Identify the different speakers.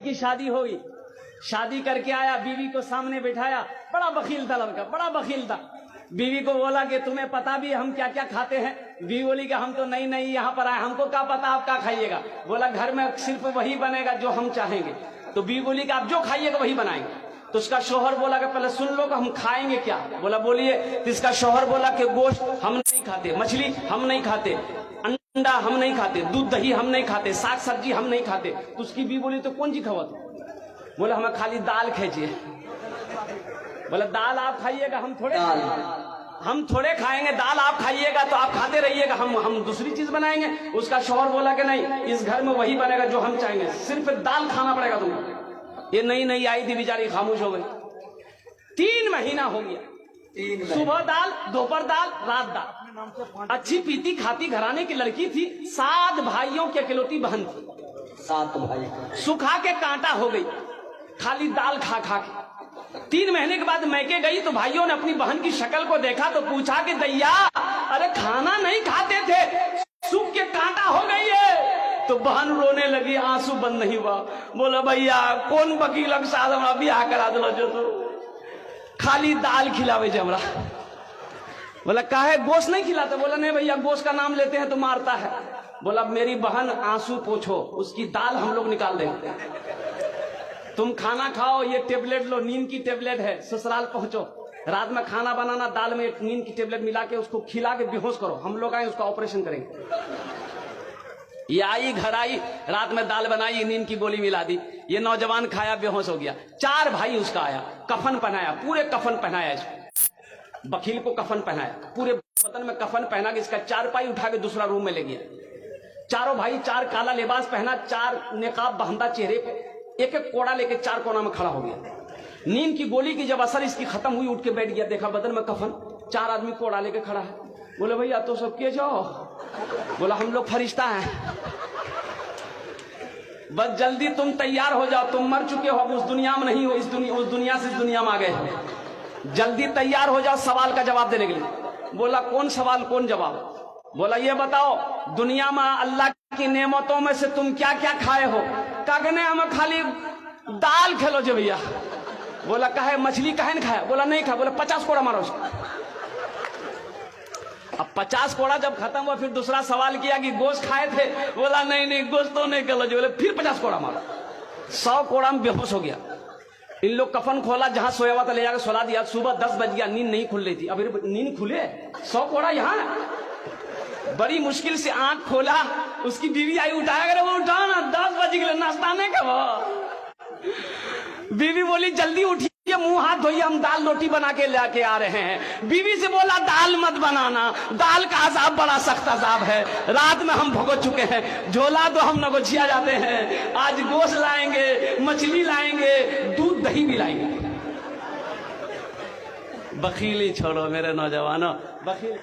Speaker 1: की शादी होगी, शादी करके आया, बीवी को सामने बिठाया, बड़ा बखील था लड़का, बड़ा बखील था। बीवी को बोला कि तुम्हें पता भी हम क्या क्या खाते हैं? बीवी बोली कि हम तो नहीं नहीं यहाँ पर आए, हमको क्या पता आप क्या खाइएगा? बोला घर में सिर्फ वही बनेगा जो हम चाहेंगे। तो बीवी बोली कि आप जो खाइएगा वही बनाएंगे। तो उसका शौहर बोला कि पहले सुन लो कि हम खाएंगे क्या? बोला बोलिए। तो इसका शौहर बोला कि गोश्त हम नहीं खाते, मछली हम नहीं खाते, अंडा हम नहीं खाते, दूध दही हम नहीं खाते, साग सब्जी हम नहीं खाते। तो उसकी बीवी बोली तो कौन सी खावा? बोला हमें खाली दाल खींचिए। बोला दाल आप खाइएगा, हम थोड़े खाएंगे, दाल आप खाइएगा तो आप खाते रहिएगा, हम दूसरी चीज बनाएंगे। उसका शौहर बोला कि नहीं, इस घर में वही बनेगा जो हम चाहेंगे, सिर्फ दाल खाना पड़ेगा तुमको। ये नई आई थी बेचारी, खामोश हो गई। 3 महीना हो गया, सुबह दाल, दोपहर दाल, रात दाल। अच्छी पीती खाती घराने की लड़की थी, 7 भाइयों की अकेलौती बहन थी।
Speaker 2: 7 भाई
Speaker 1: सुखा के कांटा हो गई, खाली दाल खा खा के। 3 महीने के बाद मैके गई तो भाइयों ने अपनी बहन की शक्ल को देखा तो पूछा कि दैया, अरे खाना नहीं खाते थे, सूख के कांटा हो गई है। तो बहन रोने लगी, आंसू बंद नहीं हुआ। बोला भैया कौन वकील के साथ हमरा ब्याह करा दिलो जो तो खाली दाल खिलावे जे हमरा। बोला काहे गोश्त नहीं खिलाते? बोला नहीं भैया, गोश्त का नाम लेते हैं तो मारता है। बोला मेरी बहन आंसू पोछो, उसकी दाल हम लोग निकाल देंगे, तुम खाना खाओ, ये टेबलेट लो, नींद की टेबलेट है, ससुराल पहुंचो, रात में खाना बनाना, दाल में नींद की टेबलेट मिला के उसको खिला के बेहोश करो, हम लोग आए उसका ऑपरेशन करेंगे। ये आई, घर आई, रात में दाल बनाई, नींद की गोली मिला दी, ये नौजवान खाया, बेहोश हो गया। 4 भाई उसका आया, कफन पहनाया, पूरे कफन पहनाया इसको, वकील को कफन पहनाया, पूरे बदन में कफन पहना के इसका 4 पाई उठा के दूसरा रूम में ले गया। चारों भाई 4 काला लिबास पहना, 4 नेकाब बांधा चेहरे पे, एक एक कोड़ा लेके 4 कोना में खड़ा हो गया। नींद की गोली की जब असर इसकी खत्म हुई, उठ के बैठ गया, देखा बदन में कफन, 4 आदमी कोड़ा लेके खड़ा है। बोले भैया तो सब के जाओ? बोला हम लोग फरिश्ता हैं, बस जल्दी तुम तैयार हो जाओ, तुम मर चुके हो, अब उस दुनिया में नहीं हो, उस दुनिया से इस दुनिया में आ गए, जल्दी तैयार हो जाओ सवाल का जवाब देने के लिए। बोला कौन सवाल कौन जवाब? बोला ये बताओ दुनिया में अल्लाह की नेमतों में से तुम क्या क्या खाए हो? कहने हमें खाली दाल खेलो जे भैया। बोला कहे मछली कहे न खाया? बोला नहीं खाया। बोला 50 कोड़ा मारो उसको। अब 50 कोड़ा जब खत्म हुआ फिर दूसरा सवाल किया कि गोश्त खाए थे? बोला नहीं नहीं गोश्त तो नहीं खेलो जी। बोले फिर 50 कोड़ा मारो। 100 कोड़ा में बेहोश हो गया। इन लोग कफन खोला, जहां सोया हुआ था ले जाकर सुला दिया। सुबह 10 बज गया, नींद नहीं खुल रही थी। अभी नींद खुले, 100 कोड़ा यहाँ। बड़ी मुश्किल से आंख खोला, उसकी बीवी आई, उठाया करे, वो उठा ना, 10 बज गए, नाश्ता नहीं करो। बीवी बोली जल्दी उठिए, मुंह हाथ धोइए, हम दाल रोटी बना के लेके आ रहे हैं। बीवी से बोला दाल मत बनाना, दाल का अजाब बड़ा सख्त अजाब है, रात में हम भुगत चुके हैं, झोला तो हम नगोचिया जाते हैं, आज गोश्त लाएंगे, मछली लाएंगे, दूध दही भी लाएंगे। बखीली छोड़ो मेरे नौजवानों, बखील